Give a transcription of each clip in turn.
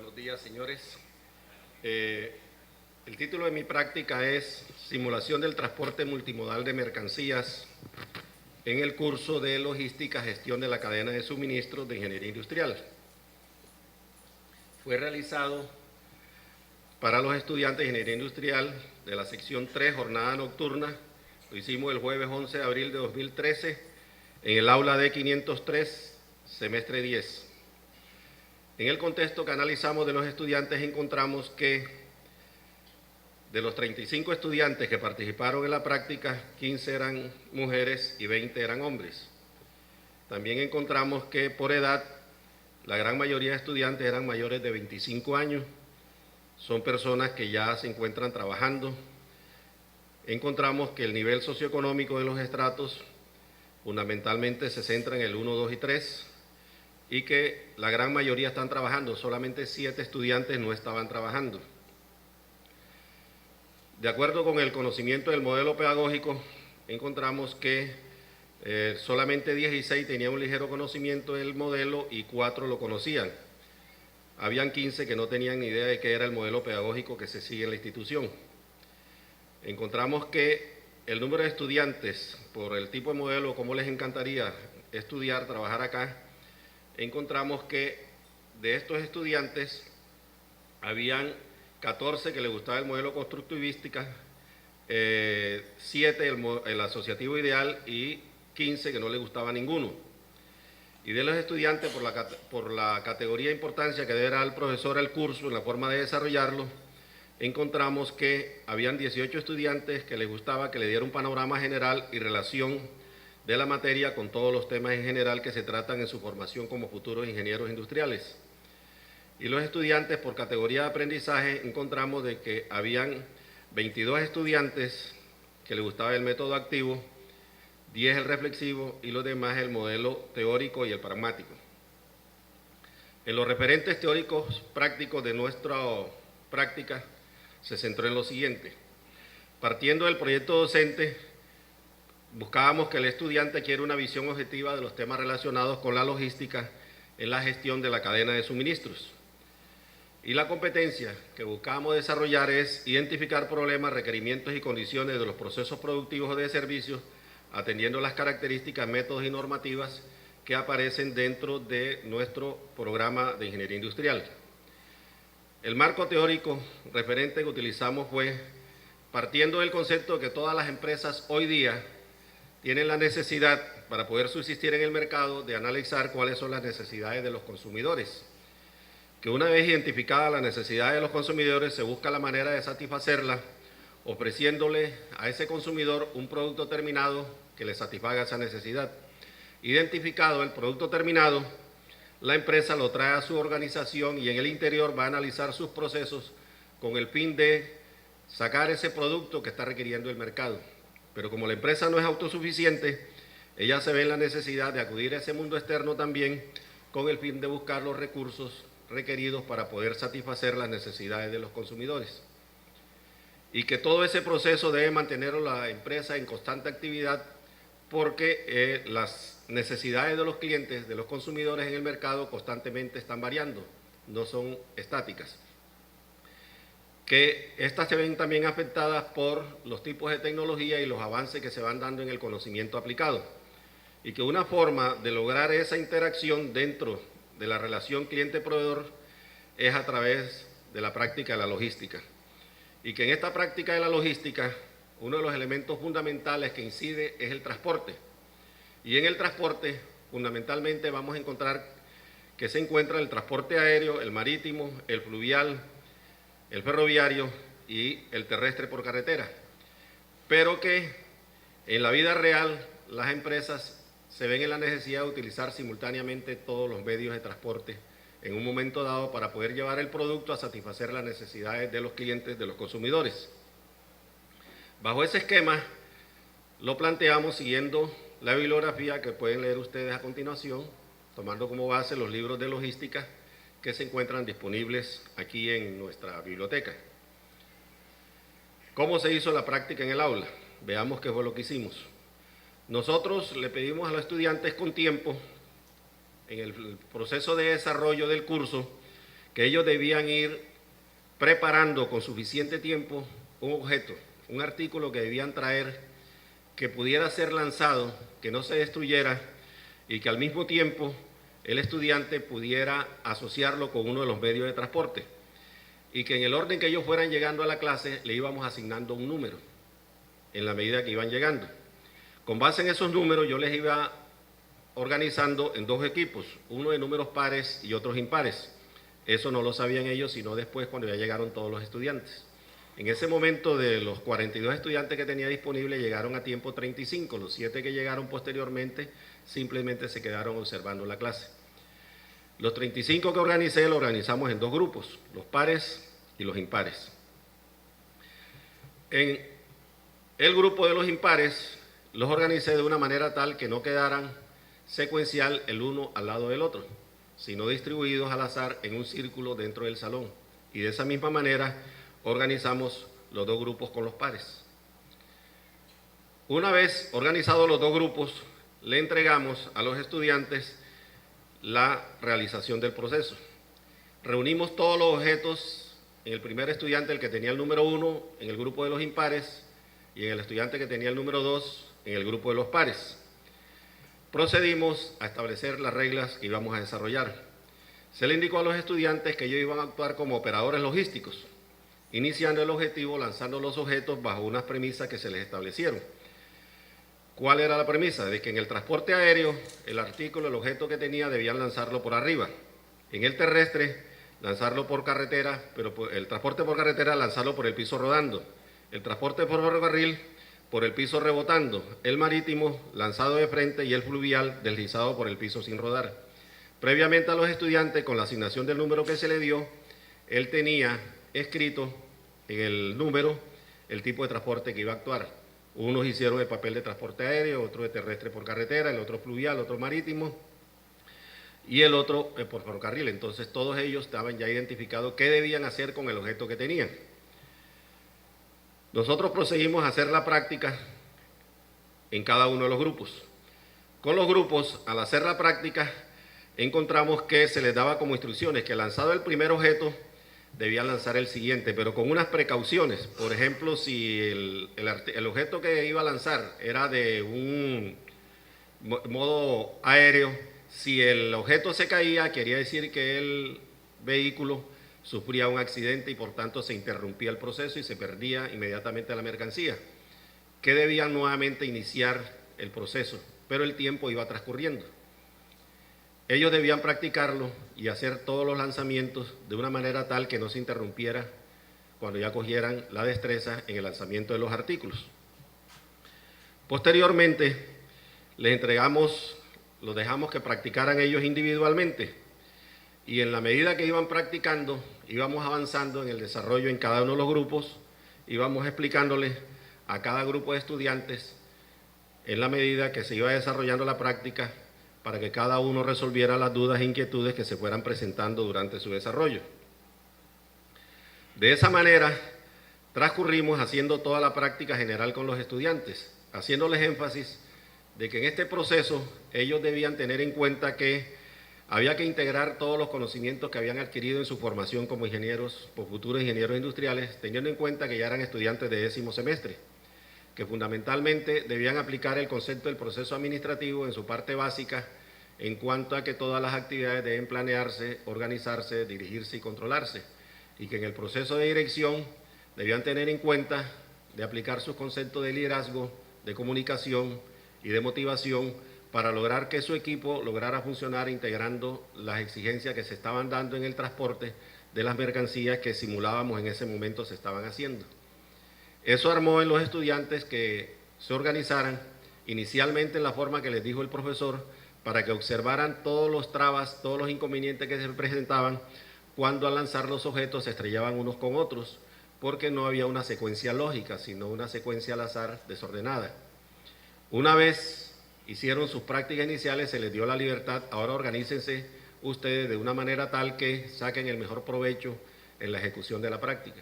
Buenos días, señores. El título de mi práctica es Simulación del transporte multimodal de mercancías en el curso de Logística, Gestión de la Cadena de Suministros de Ingeniería Industrial. Fue realizado para los estudiantes de Ingeniería Industrial de la sección 3, jornada nocturna. Lo hicimos el jueves 11 de abril de 2013 en el aula D503, semestre 10. En el contexto que analizamos de los estudiantes encontramos que de los 35 estudiantes que participaron en la práctica, 15 eran mujeres y 20 eran hombres. También encontramos que por edad la gran mayoría de estudiantes eran mayores de 25 años, son personas que ya se encuentran trabajando. Encontramos que el nivel socioeconómico de los estratos fundamentalmente se centra en el 1, 2 y 3, y que la gran mayoría están trabajando, solamente 7 estudiantes no estaban trabajando. De acuerdo con el conocimiento del modelo pedagógico, encontramos que solamente 16 tenían un ligero conocimiento del modelo y 4 lo conocían. Habían 15 que no tenían ni idea de qué era el modelo pedagógico que se sigue en la institución. Encontramos que el número de estudiantes, por el tipo de modelo, cómo les encantaría estudiar, trabajar acá, encontramos que de estos estudiantes habían 14 que les gustaba el modelo constructivística, 7 el asociativo ideal y 15 que no les gustaba ninguno. Y de los estudiantes, por la categoría de importancia que debe dar el profesor al curso en la forma de desarrollarlo, encontramos que habían 18 estudiantes que les gustaba que le diera un panorama general y relación de la materia con todos los temas en general que se tratan en su formación como futuros ingenieros industriales. Y los estudiantes, por categoría de aprendizaje, encontramos de que habían 22 estudiantes que les gustaba el método activo, 10 el reflexivo y los demás el modelo teórico y el pragmático. En los referentes teóricos prácticos de nuestra práctica se centró en lo siguiente. Partiendo del proyecto docente, buscábamos que el estudiante quiera una visión objetiva de los temas relacionados con la logística en la gestión de la cadena de suministros. Y la competencia que buscábamos desarrollar es identificar problemas, requerimientos y condiciones de los procesos productivos o de servicios, atendiendo las características, métodos y normativas que aparecen dentro de nuestro programa de ingeniería industrial. El marco teórico referente que utilizamos fue, partiendo del concepto de que todas las empresas hoy día tienen la necesidad, para poder subsistir en el mercado, de analizar cuáles son las necesidades de los consumidores. Que una vez identificadas las necesidades de los consumidores, se busca la manera de satisfacerlas, ofreciéndole a ese consumidor un producto terminado que le satisfaga esa necesidad. Identificado el producto terminado, la empresa lo trae a su organización y en el interior va a analizar sus procesos con el fin de sacar ese producto que está requiriendo el mercado. Pero como la empresa no es autosuficiente, ella se ve en la necesidad de acudir a ese mundo externo también con el fin de buscar los recursos requeridos para poder satisfacer las necesidades de los consumidores. Y que todo ese proceso debe mantener a la empresa en constante actividad porque las necesidades de los clientes, de los consumidores en el mercado constantemente están variando, no son estáticas. Que estas se ven también afectadas por los tipos de tecnología y los avances que se van dando en el conocimiento aplicado. Y que una forma de lograr esa interacción dentro de la relación cliente-proveedor es a través de la práctica de la logística. Y que en esta práctica de la logística, uno de los elementos fundamentales que incide es el transporte. Y en el transporte, fundamentalmente, vamos a encontrar que se encuentra el transporte aéreo, el marítimo, el fluvial, el ferroviario y el terrestre por carretera. Pero que en la vida real las empresas se ven en la necesidad de utilizar simultáneamente todos los medios de transporte en un momento dado para poder llevar el producto a satisfacer las necesidades de los clientes, de los consumidores. Bajo ese esquema lo planteamos siguiendo la bibliografía que pueden leer ustedes a continuación, tomando como base los libros de logística que se encuentran disponibles aquí en nuestra biblioteca. ¿Cómo se hizo la práctica en el aula? Veamos qué fue lo que hicimos. Nosotros le pedimos a los estudiantes con tiempo, en el proceso de desarrollo del curso, que ellos debían ir preparando con suficiente tiempo un objeto, un artículo que debían traer que pudiera ser lanzado, que no se destruyera y que al mismo tiempo el estudiante pudiera asociarlo con uno de los medios de transporte y que en el orden que ellos fueran llegando a la clase le íbamos asignando un número en la medida que iban llegando. Con base en esos números yo les iba organizando en dos equipos, uno de números pares y otros impares. Eso no lo sabían ellos sino después cuando ya llegaron todos los estudiantes. En ese momento de los 42 estudiantes que tenía disponible llegaron a tiempo 35, los 7 que llegaron posteriormente simplemente se quedaron observando la clase. Los 35 que organicé lo organizamos en dos grupos, los pares y los impares. En el grupo de los impares los organicé de una manera tal que no quedaran secuencial el uno al lado del otro, sino distribuidos al azar en un círculo dentro del salón. Y de esa misma manera organizamos los dos grupos con los pares. Una vez organizados los dos grupos, le entregamos a los estudiantes la realización del proceso. Reunimos todos los objetos en el primer estudiante, el que tenía el número 1, en el grupo de los impares, y en el estudiante que tenía el número 2, en el grupo de los pares. Procedimos a establecer las reglas que íbamos a desarrollar. Se le indicó a los estudiantes que ellos iban a actuar como operadores logísticos, iniciando el objetivo lanzando los objetos bajo unas premisas que se les establecieron. ¿Cuál era la premisa? De que en el transporte aéreo, el artículo, el objeto que tenía, debían lanzarlo por arriba. En el terrestre, lanzarlo por carretera, pero el transporte por carretera, lanzarlo por el piso rodando. El transporte por ferrocarril, por el piso rebotando. El marítimo, lanzado de frente, y el fluvial, deslizado por el piso sin rodar. Previamente a los estudiantes, con la asignación del número que se le dio, él tenía escrito en el número el tipo de transporte que iba a actuar. Unos hicieron el papel de transporte aéreo, otro de terrestre por carretera, el otro fluvial, otro marítimo y el otro por ferrocarril. Entonces todos ellos estaban ya identificados qué debían hacer con el objeto que tenían. Nosotros proseguimos a hacer la práctica en cada uno de los grupos. Con los grupos, al hacer la práctica, encontramos que se les daba como instrucciones que lanzado el primer objeto, debían lanzar el siguiente, pero con unas precauciones. Por ejemplo, si el objeto que iba a lanzar era de un modo aéreo, si el objeto se caía, quería decir que el vehículo sufría un accidente y por tanto se interrumpía el proceso y se perdía inmediatamente la mercancía, que debían nuevamente iniciar el proceso, pero el tiempo iba transcurriendo. Ellos debían practicarlo y hacer todos los lanzamientos de una manera tal que no se interrumpiera cuando ya cogieran la destreza en el lanzamiento de los artículos. Posteriormente, les entregamos, los dejamos que practicaran ellos individualmente y en la medida que iban practicando, íbamos avanzando en el desarrollo en cada uno de los grupos, íbamos explicándoles a cada grupo de estudiantes en la medida que se iba desarrollando la práctica para que cada uno resolviera las dudas e inquietudes que se fueran presentando durante su desarrollo. De esa manera, transcurrimos haciendo toda la práctica general con los estudiantes, haciéndoles énfasis de que en este proceso ellos debían tener en cuenta que había que integrar todos los conocimientos que habían adquirido en su formación como ingenieros, o futuros ingenieros industriales, teniendo en cuenta que ya eran estudiantes de 10º semestre, que fundamentalmente debían aplicar el concepto del proceso administrativo en su parte básica en cuanto a que todas las actividades deben planearse, organizarse, dirigirse y controlarse, y que en el proceso de dirección debían tener en cuenta de aplicar sus conceptos de liderazgo, de comunicación y de motivación para lograr que su equipo lograra funcionar integrando las exigencias que se estaban dando en el transporte de las mercancías que simulábamos en ese momento se estaban haciendo. Eso armó en los estudiantes que se organizaran inicialmente en la forma que les dijo el profesor para que observaran todos los trabas, todos los inconvenientes que se presentaban cuando al lanzar los objetos se estrellaban unos con otros, porque no había una secuencia lógica, sino una secuencia al azar desordenada. Una vez hicieron sus prácticas iniciales, se les dio la libertad, ahora organícense ustedes de una manera tal que saquen el mejor provecho en la ejecución de la práctica.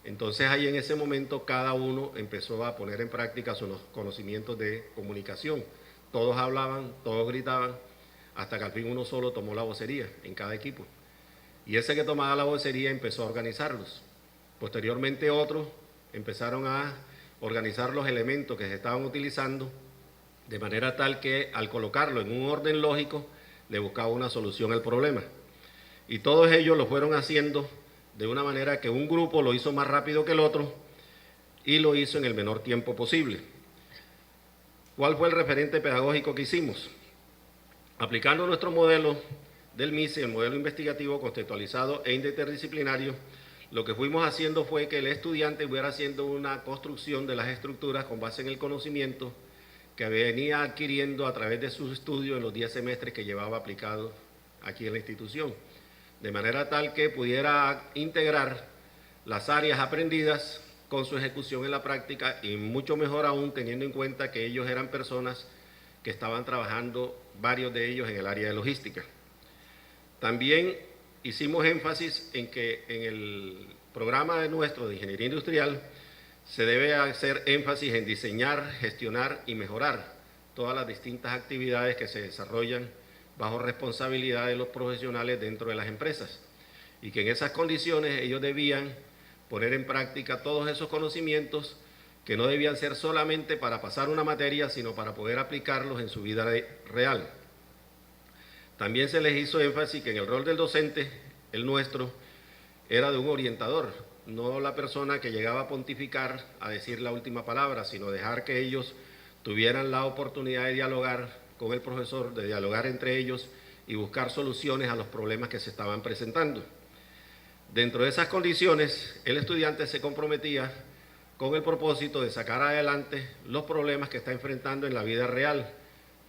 Entonces ahí en ese momento cada uno empezó a poner en práctica sus conocimientos de comunicación. Todos hablaban, todos gritaban, hasta que al fin uno solo tomó la vocería en cada equipo. y ese que tomaba la vocería empezó a organizarlos. Posteriormente otros empezaron a organizar los elementos que se estaban utilizando de manera tal que al colocarlo en un orden lógico le buscaba una solución al problema. Y todos ellos lo fueron haciendo de una manera que un grupo lo hizo más rápido que el otro y lo hizo en el menor tiempo posible. ¿Cuál fue el referente pedagógico que hicimos? Aplicando nuestro modelo del MISE, el modelo investigativo conceptualizado e interdisciplinario, lo que fuimos haciendo fue que el estudiante fuera haciendo una construcción de las estructuras con base en el conocimiento que venía adquiriendo a través de sus estudios en los 10 semestres que llevaba aplicado aquí en la institución, de manera tal que pudiera integrar las áreas aprendidas con su ejecución en la práctica y mucho mejor aún teniendo en cuenta que ellos eran personas que estaban trabajando, varios de ellos, en el área de logística. También hicimos énfasis en que en el programa nuestro de Ingeniería Industrial se debe hacer énfasis en diseñar, gestionar y mejorar todas las distintas actividades que se desarrollan bajo responsabilidad de los profesionales dentro de las empresas y que en esas condiciones ellos debían poner en práctica todos esos conocimientos que no debían ser solamente para pasar una materia, sino para poder aplicarlos en su vida real. También se les hizo énfasis que en el rol del docente, el nuestro, era de un orientador, no la persona que llegaba a pontificar, a decir la última palabra, sino dejar que ellos tuvieran la oportunidad de dialogar con el profesor, de dialogar entre ellos y buscar soluciones a los problemas que se estaban presentando. Dentro de esas condiciones, el estudiante se comprometía con el propósito de sacar adelante los problemas que está enfrentando en la vida real,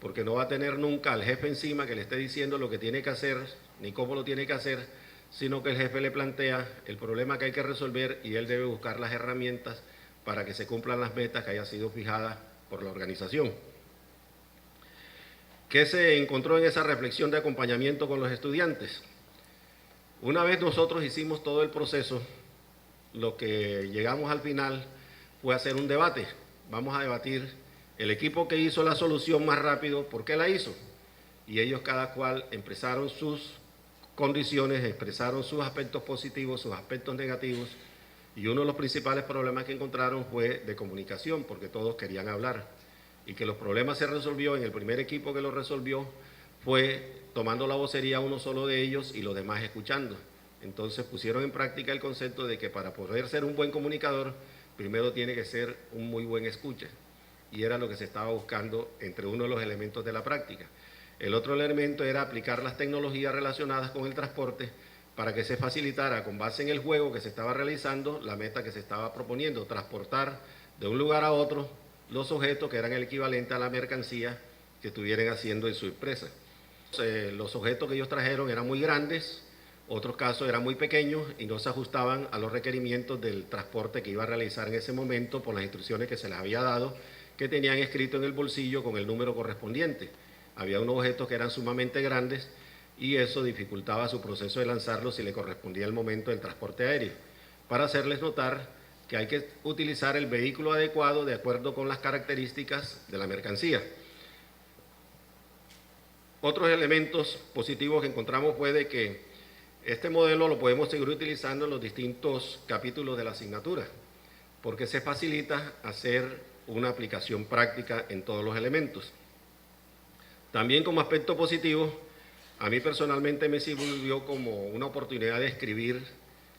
porque no va a tener nunca al jefe encima que le esté diciendo lo que tiene que hacer, ni cómo lo tiene que hacer, sino que el jefe le plantea el problema que hay que resolver y él debe buscar las herramientas para que se cumplan las metas que hayan sido fijadas por la organización. ¿Qué se encontró en esa reflexión de acompañamiento con los estudiantes? Una vez nosotros hicimos todo el proceso, lo que llegamos al final fue hacer un debate. Vamos a debatir el equipo que hizo la solución más rápido, ¿por qué la hizo? Y ellos cada cual expresaron sus condiciones, expresaron sus aspectos positivos, sus aspectos negativos, y uno de los principales problemas que encontraron fue de comunicación, porque todos querían hablar, y que los problemas se resolvió en el primer equipo que lo resolvió fue tomando la vocería uno solo de ellos y los demás escuchando. Entonces pusieron en práctica el concepto de que para poder ser un buen comunicador, primero tiene que ser un muy buen escucha, y era lo que se estaba buscando entre uno de los elementos de la práctica. El otro elemento era aplicar las tecnologías relacionadas con el transporte para que se facilitara, con base en el juego que se estaba realizando, la meta que se estaba proponiendo, transportar de un lugar a otro los objetos que eran el equivalente a la mercancía que estuvieran haciendo en su empresa. Los objetos que ellos trajeron eran muy grandes, otros casos eran muy pequeños y no se ajustaban a los requerimientos del transporte que iba a realizar en ese momento por las instrucciones que se les había dado, que tenían escrito en el bolsillo con el número correspondiente. Había unos objetos que eran sumamente grandes y eso dificultaba su proceso de lanzarlos si le correspondía el momento del transporte aéreo, para hacerles notar que hay que utilizar el vehículo adecuado de acuerdo con las características de la mercancía. Otros elementos positivos que encontramos fue de que este modelo lo podemos seguir utilizando en los distintos capítulos de la asignatura, porque se facilita hacer una aplicación práctica en todos los elementos. También como aspecto positivo, a mí personalmente me sirvió como una oportunidad de escribir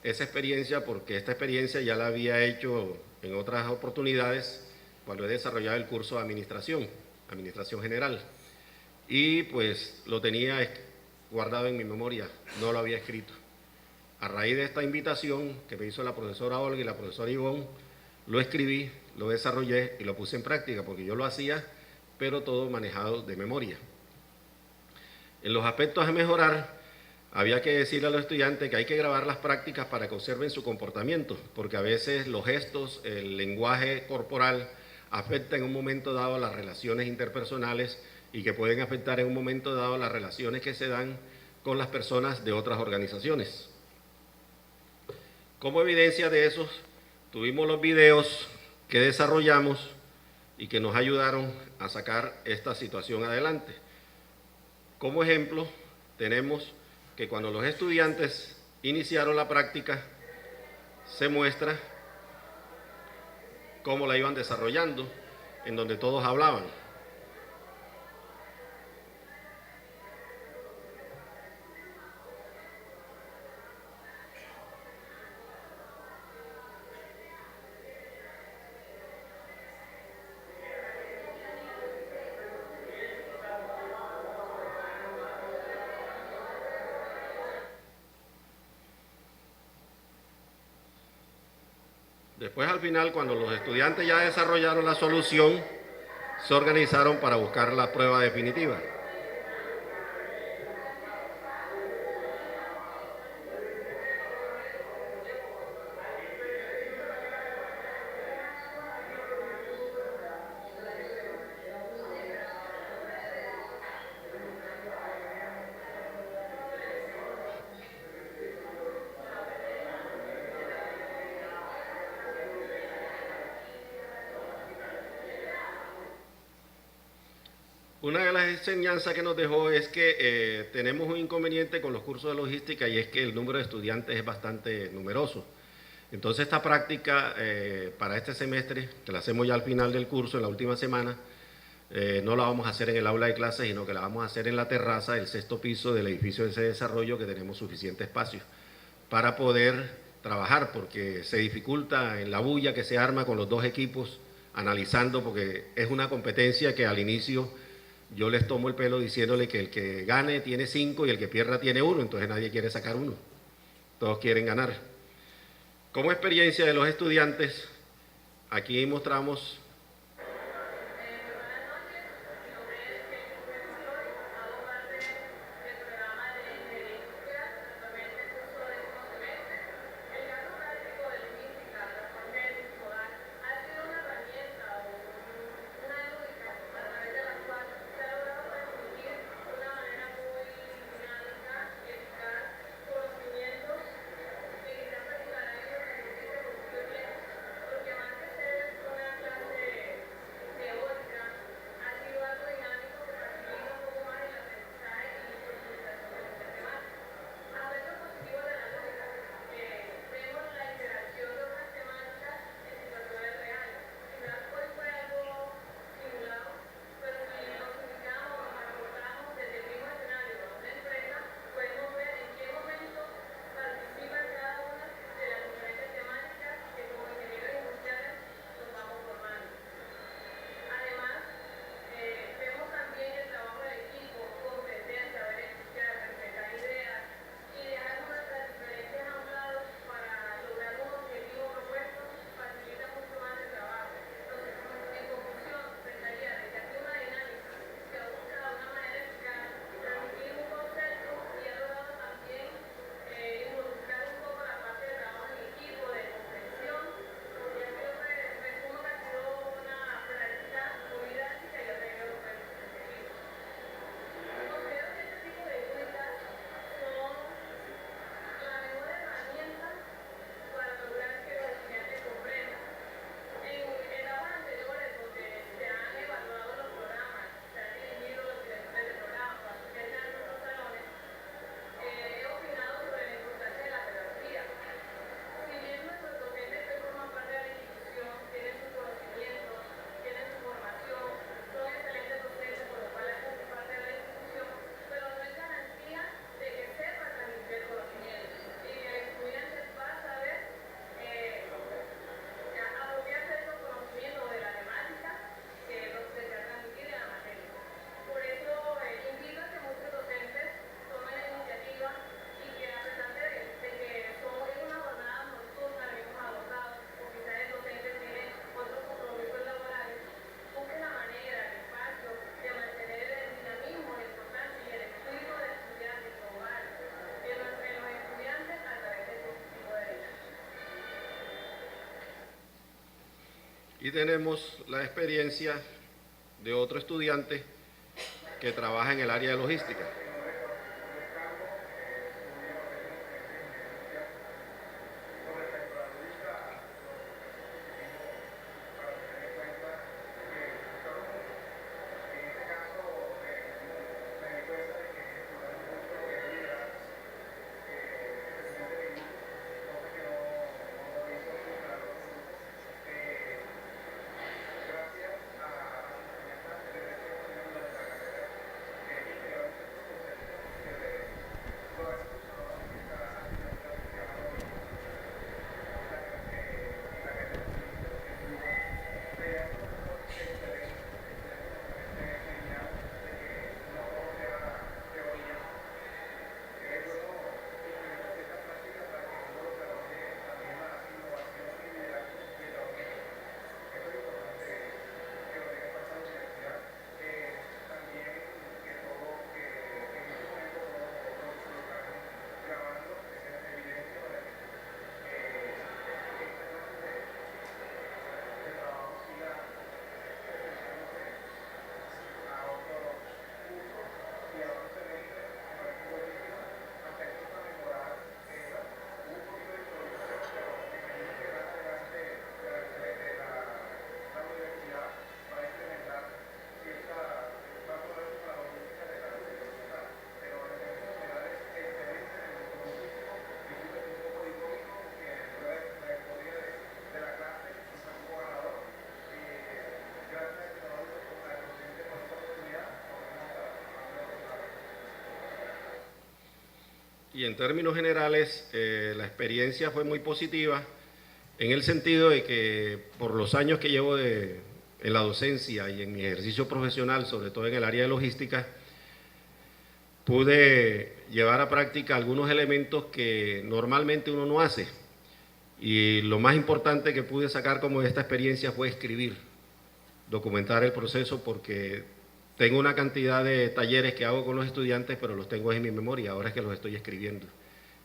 esa experiencia, porque esta experiencia ya la había hecho en otras oportunidades cuando he desarrollado el curso de Administración General. Y pues lo tenía guardado en mi memoria, no lo había escrito. A raíz de esta invitación que me hizo la profesora Olga y la profesora Ivonne, lo escribí, lo desarrollé y lo puse en práctica, porque yo lo hacía, pero todo manejado de memoria. En los aspectos a mejorar, había que decirle a los estudiantes que hay que grabar las prácticas para que observen su comportamiento, porque a veces los gestos, el lenguaje corporal afecta en un momento dado las relaciones interpersonales y que pueden afectar en un momento dado las relaciones que se dan con las personas de otras organizaciones. Como evidencia de eso, tuvimos los videos que desarrollamos y que nos ayudaron a sacar esta situación adelante. Como ejemplo, tenemos que cuando los estudiantes iniciaron la práctica, se muestra cómo la iban desarrollando, en donde todos hablaban. Después, al final, cuando los estudiantes ya desarrollaron la solución, se organizaron para buscar la prueba definitiva. Una de las enseñanzas que nos dejó es que tenemos un inconveniente con los cursos de logística, y es que el número de estudiantes es bastante numeroso. Entonces esta práctica para este semestre, que la hacemos ya al final del curso, en la última semana, no la vamos a hacer en el aula de clases, sino que la vamos a hacer en la terraza del 6º piso del edificio de ese desarrollo, que tenemos suficiente espacio para poder trabajar, porque se dificulta en la bulla que se arma con los dos equipos analizando, porque es una competencia que al inicio yo les tomo el pelo diciéndole que el que gane tiene 5 y el que pierda tiene 1, entonces nadie quiere sacar 1, todos quieren ganar. Como experiencia de los estudiantes, aquí mostramos y tenemos la experiencia de otro estudiante que trabaja en el área de logística. Y en términos generales, la experiencia fue muy positiva en el sentido de que por los años que llevo en la docencia y en mi ejercicio profesional, sobre todo en el área de logística, pude llevar a práctica algunos elementos que normalmente uno no hace. Y lo más importante que pude sacar como de esta experiencia fue escribir, documentar el proceso, porque tengo una cantidad de talleres que hago con los estudiantes, pero los tengo en mi memoria, ahora es que los estoy escribiendo.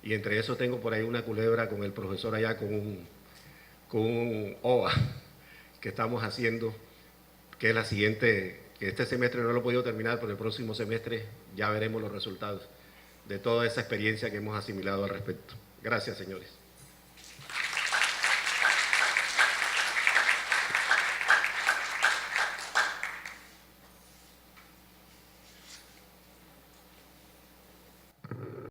Y entre eso tengo por ahí una culebra con el profesor allá con un OVA que estamos haciendo, que es la siguiente, que este semestre no lo he podido terminar, pero el próximo semestre ya veremos los resultados de toda esa experiencia que hemos asimilado al respecto. Gracias, señores.